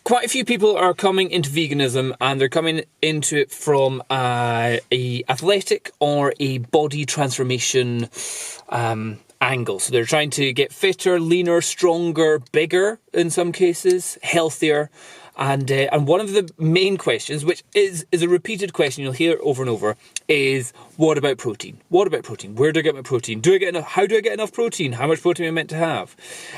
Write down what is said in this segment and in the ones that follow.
quite a few people are coming into veganism, and they're coming into it from a athletic or a body transformation angle. So they're trying to get fitter, leaner, stronger, bigger in some cases, healthier. And one of the main questions, which is a repeated question, you'll hear over and over, is what about protein? What about protein? Where do I get my protein? Do I get enough? How do I get enough protein? How much protein am I meant to have?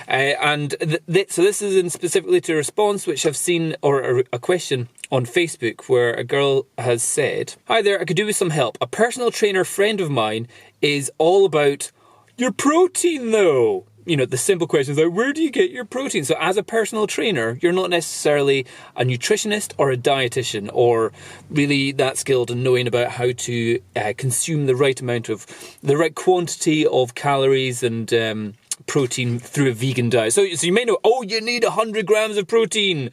So this is in specifically to a response which I've seen, or a question on Facebook, where a girl has said, "Hi there, I could do with some help. A personal trainer friend of mine is all about your protein though." You know, the simple question is like, where do you get your protein? So as a personal trainer, you're not necessarily a nutritionist or a dietitian, or really that skilled in knowing about how to consume the right quantity of calories and protein through a vegan diet. So you may know, oh, you need 100 grams of protein.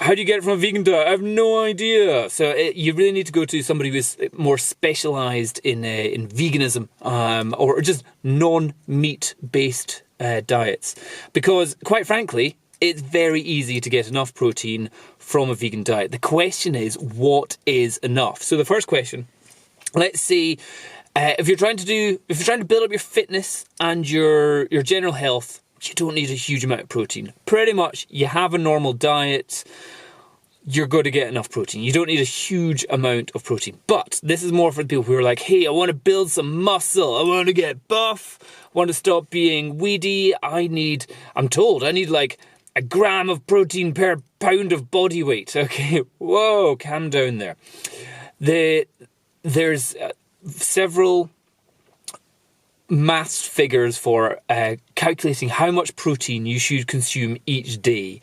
How do you get it from a vegan diet? I have no idea. So you really need to go to somebody who's more specialised in veganism or just non-meat based diets. Because quite frankly, it's very easy to get enough protein from a vegan diet. The question is, what is enough? So the first question, let's say if you're trying to build up your fitness and your general health, you don't need a huge amount of protein. Pretty much, you have a normal diet, you're going to get enough protein. You don't need a huge amount of protein. But this is more for the people who are like, hey, I want to build some muscle. I want to get buff. I want to stop being weedy. I'm told I need like a gram of protein per pound of body weight. Okay, whoa, calm down there. There's several maths figures for calculating how much protein you should consume each day.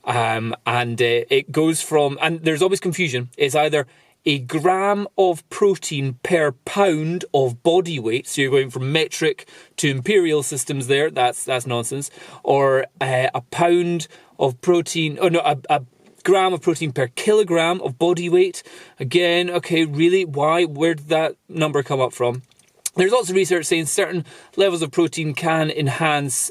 It goes from, and there's always confusion, it's either a gram of protein per pound of body weight, so you're going from metric to imperial systems there, that's nonsense, or a pound of protein, a gram of protein per kilogram of body weight. Again, okay, really, why? Where did that number come up from? There's lots of research saying certain levels of protein can enhance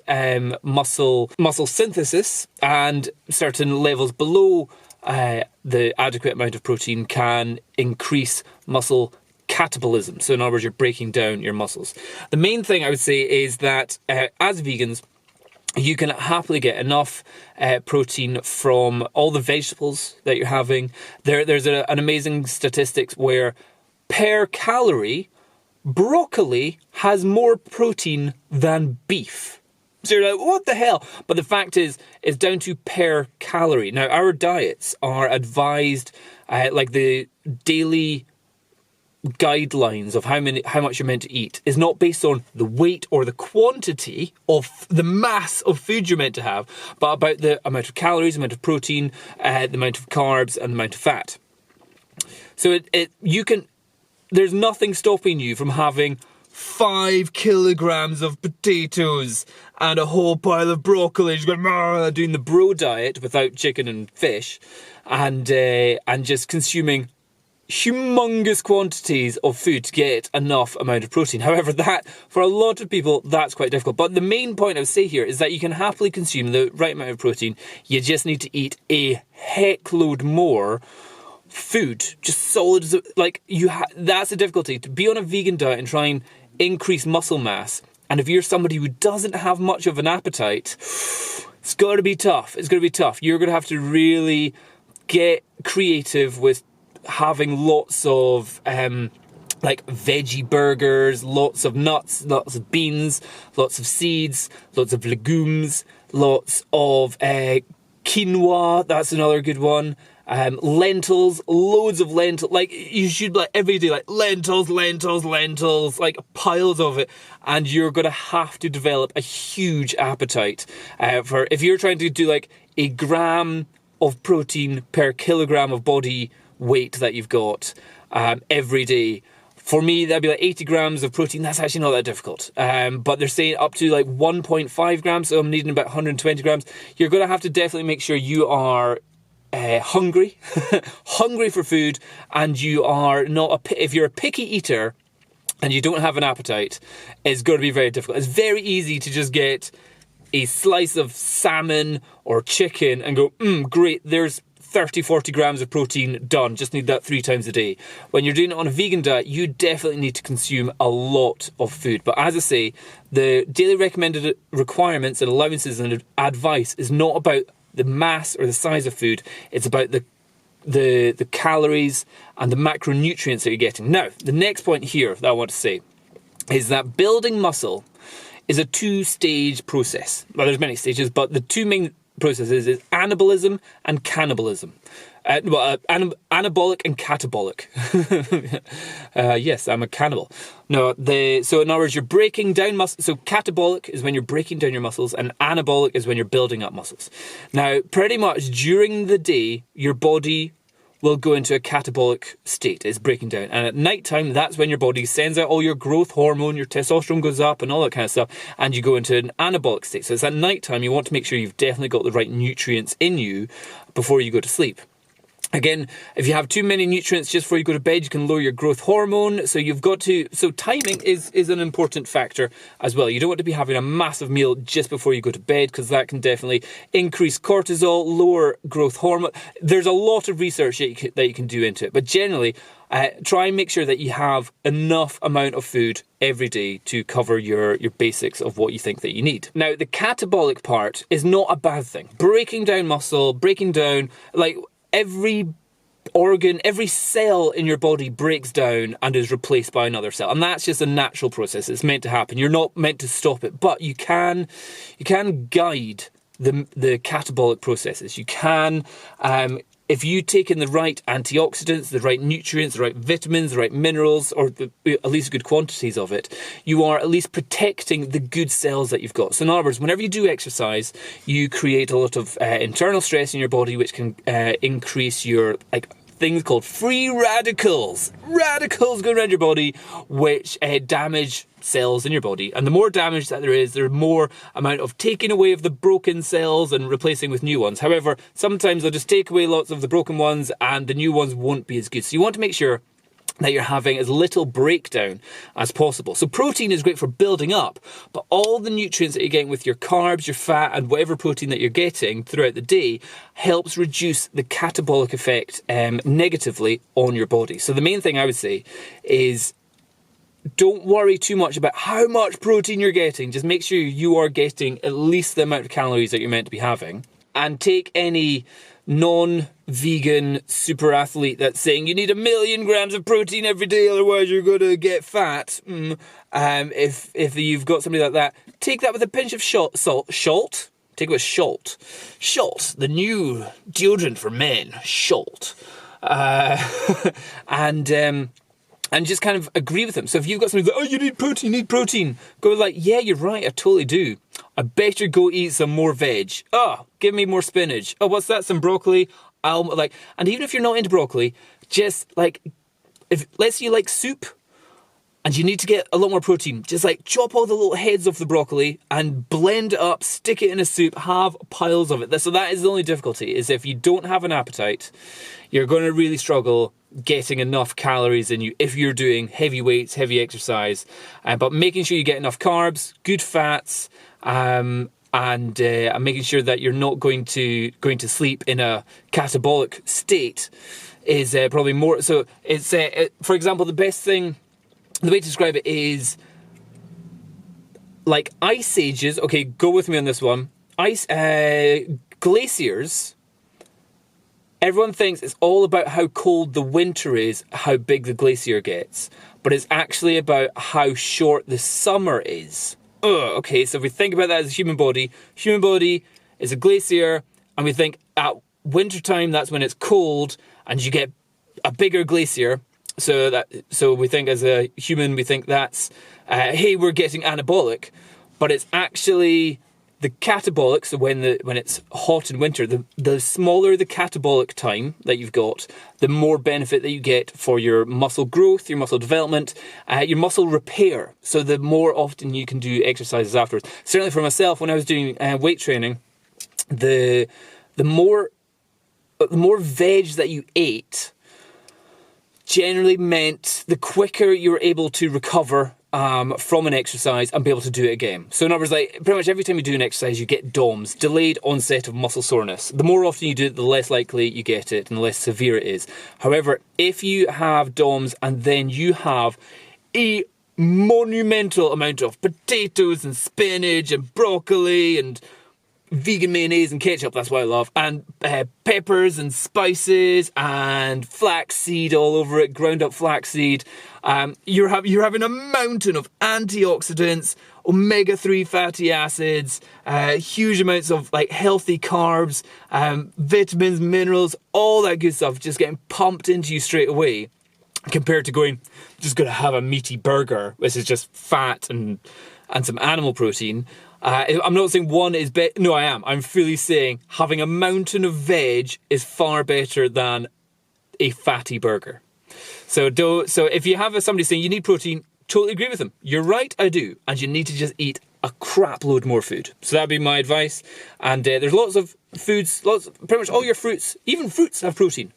muscle synthesis, and certain levels below the adequate amount of protein can increase muscle catabolism. So in other words, you're breaking down your muscles. The main thing I would say is that as vegans, you can happily get enough protein from all the vegetables that you're having. There's an amazing statistics where per calorie, broccoli has more protein than beef. So you're like, what the hell? But the fact is, it's down to per calorie. Now, our diets are advised, like the daily guidelines of how much you're meant to eat is not based on the weight or the quantity of the mass of food you're meant to have, but about the amount of calories, the amount of protein, the amount of carbs, and the amount of fat. So there's nothing stopping you from having 5 kilograms of potatoes and a whole pile of broccoli, just going, doing the bro diet without chicken and fish, and just consuming humongous quantities of food to get enough amount of protein. However, that for a lot of people, that's quite difficult. But the main point I would say here is that you can happily consume the right amount of protein. You just need to eat a heckload more food, just solid, like that's the difficulty, to be on a vegan diet and try and increase muscle mass. And if you're somebody who doesn't have much of an appetite, it's got to be tough. You're going to have to really get creative with having lots of like veggie burgers, lots of nuts, lots of beans, lots of seeds, lots of legumes, lots of quinoa, that's another good one. Lentils, loads of lentils, like you should, like every day, like lentils, like piles of it, and you're going to have to develop a huge appetite for, if you're trying to do like a gram of protein per kilogram of body weight that you've got every day. For me, that'd be like 80 grams of protein. That's actually not that difficult. But they're saying up to like 1.5 grams, so I'm needing about 120 grams. You're going to have to definitely make sure you are hungry for food, and you are not if you're a picky eater and you don't have an appetite, it's going to be very difficult. It's very easy to just get a slice of salmon or chicken and go, great, there's 30, 40 grams of protein, done. Just need that 3 times a day. When you're doing it on a vegan diet, you definitely need to consume a lot of food. But as I say, the daily recommended requirements and allowances and advice is not about the mass or the size of food. It's about the calories and the macronutrients that you're getting. Now, the next point here that I want to say is that building muscle is a 2-stage process. Well, there's many stages, but the 2 main processes is anabolism and cannibalism. Anabolic and catabolic. Yes, I'm a cannibal. No, so in other words, you're breaking down muscles. So catabolic is when you're breaking down your muscles, and anabolic is when you're building up muscles. Now, pretty much during the day, your body will go into a catabolic state. It's breaking down. And at night time, that's when your body sends out all your growth hormone, your testosterone goes up and all that kind of stuff, and you go into an anabolic state. So it's at night time, you want to make sure you've definitely got the right nutrients in you before you go to sleep. Again, if you have too many nutrients just before you go to bed, you can lower your growth hormone. So timing is an important factor as well. You don't want to be having a massive meal just before you go to bed, because that can definitely increase cortisol, lower growth hormone. There's a lot of research that you can do into it. But generally, try and make sure that you have enough amount of food every day to cover your basics of what you think that you need. Now, the catabolic part is not a bad thing. Breaking down muscle, every organ, every cell in your body breaks down and is replaced by another cell. And that's just a natural process. It's meant to happen. You're not meant to stop it, but you can guide the catabolic processes. You can, if you take in the right antioxidants, the right nutrients, the right vitamins, the right minerals, or at least good quantities of it, you are at least protecting the good cells that you've got. So in other words, whenever you do exercise, you create a lot of internal stress in your body, which can increase your things called free radicals. Radicals going around your body, which damage cells in your body. And the more damage that there is, the more amount of taking away of the broken cells and replacing with new ones. However, sometimes they'll just take away lots of the broken ones and the new ones won't be as good. So you want to make sure that you're having as little breakdown as possible. So protein is great for building up, but all the nutrients that you're getting with your carbs, your fat, and whatever protein that you're getting throughout the day helps reduce the catabolic effect negatively on your body. So the main thing I would say is don't worry too much about how much protein you're getting. Just make sure you are getting at least the amount of calories that you're meant to be having. And take any non-vegan super athlete that's saying you need 1 million grams of protein every day, otherwise you're going to get fat. If you've got somebody like that, take that with a pinch of salt. Take it with Schalt. Schalt, the new deodorant for men. Schalt. And just kind of agree with them. So if you've got somebody like, oh, you need protein. Go like, yeah, you're right, I totally do. I better go eat some more veg. Oh, give me more spinach. Oh, what's that? Some broccoli. And even if you're not into broccoli, just let's say you like soup and you need to get a lot more protein, just chop all the little heads off the broccoli and blend it up, stick it in a soup, have piles of it. So that is the only difficulty, is if you don't have an appetite, you're going to really struggle getting enough calories in you if you're doing heavy weights, heavy exercise. But making sure you get enough carbs, good fats, and making sure that you're not going to sleep in a catabolic state is probably more. So it's for example, the way to describe it is like ice ages. Okay, go with me on this one. Glaciers. Everyone thinks it's all about how cold the winter is, how big the glacier gets, but it's actually about how short the summer is. Okay, so if we think about that as a human body is a glacier, and we think at wintertime that's when it's cold and you get a bigger glacier. So we think as a human, we think that's, hey, we're getting anabolic, but it's actually the catabolic. So when it's hot in winter, the smaller the catabolic time that you've got, the more benefit that you get for your muscle growth, your muscle development, your muscle repair. So the more often you can do exercises afterwards. Certainly for myself, when I was doing weight training, the more veg that you ate generally meant the quicker you were able to recover from an exercise and be able to do it again. So in other words, like pretty much every time you do an exercise, you get DOMS, delayed onset of muscle soreness. The more often you do it, the less likely you get it and the less severe it is. However, if you have DOMS and then you have a monumental amount of potatoes and spinach and broccoli and vegan mayonnaise and ketchup, that's what I love, and peppers and spices and flaxseed all over it, ground up flaxseed. You're having a mountain of antioxidants, omega-3 fatty acids, huge amounts of like healthy carbs, vitamins, minerals, all that good stuff just getting pumped into you straight away, compared to going, just going to have a meaty burger, which is just fat and some animal protein. I'm not saying one is better. No, I am. I'm fully saying having a mountain of veg is far better than a fatty burger. So if you have somebody saying you need protein, totally agree with them. You're right, I do. And you need to just eat a crap load more food. So that'd be my advice. And there's lots of foods, pretty much all your fruits, even fruits have protein.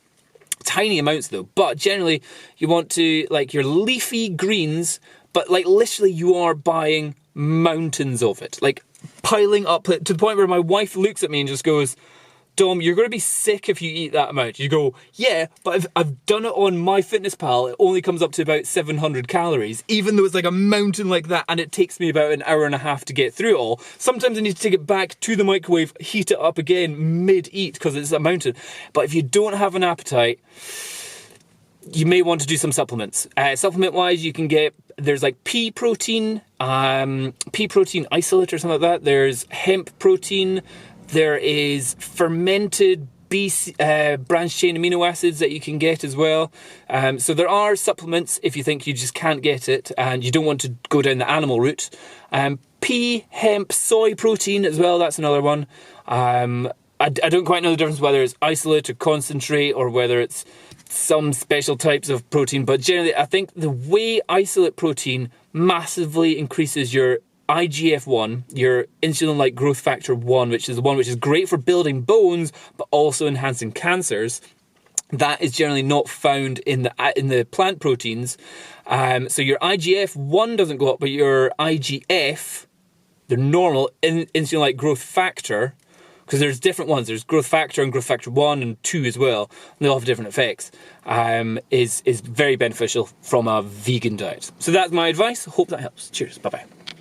Tiny amounts though. But generally you want to, like your leafy greens, but like literally you are buying mountains of it, like piling up to the point where my wife looks at me and just goes, Dom, you're going to be sick if you eat that amount. You go, yeah, but I've done it on MyFitnessPal. It only comes up to about 700 calories, even though it's like a mountain like that, and it takes me about an hour and a half to get through it all. Sometimes I need to take it back to the microwave, heat it up again mid-eat because it's a mountain. But if you don't have an appetite, you may want to do some supplements. Supplement-wise, you can get, there's like pea protein isolate or something like that. There's hemp protein. There is fermented branched chain amino acids that you can get as well. So there are supplements if you think you just can't get it and you don't want to go down the animal route. Pea, hemp, soy protein as well, that's another one. I don't quite know the difference whether it's isolate or concentrate or whether it's some special types of protein, but generally I think the whey isolate protein massively increases your IGF-1, your insulin-like growth factor 1, which is the one which is great for building bones, but also enhancing cancers. That is generally not found in the plant proteins. So your IGF-1 doesn't go up, but your IGF, the normal insulin-like growth factor, because there's different ones. There's growth factor and growth factor 1 and 2 as well. And they all have different effects. Is very beneficial from a vegan diet. So that's my advice. Hope that helps. Cheers. Bye-bye.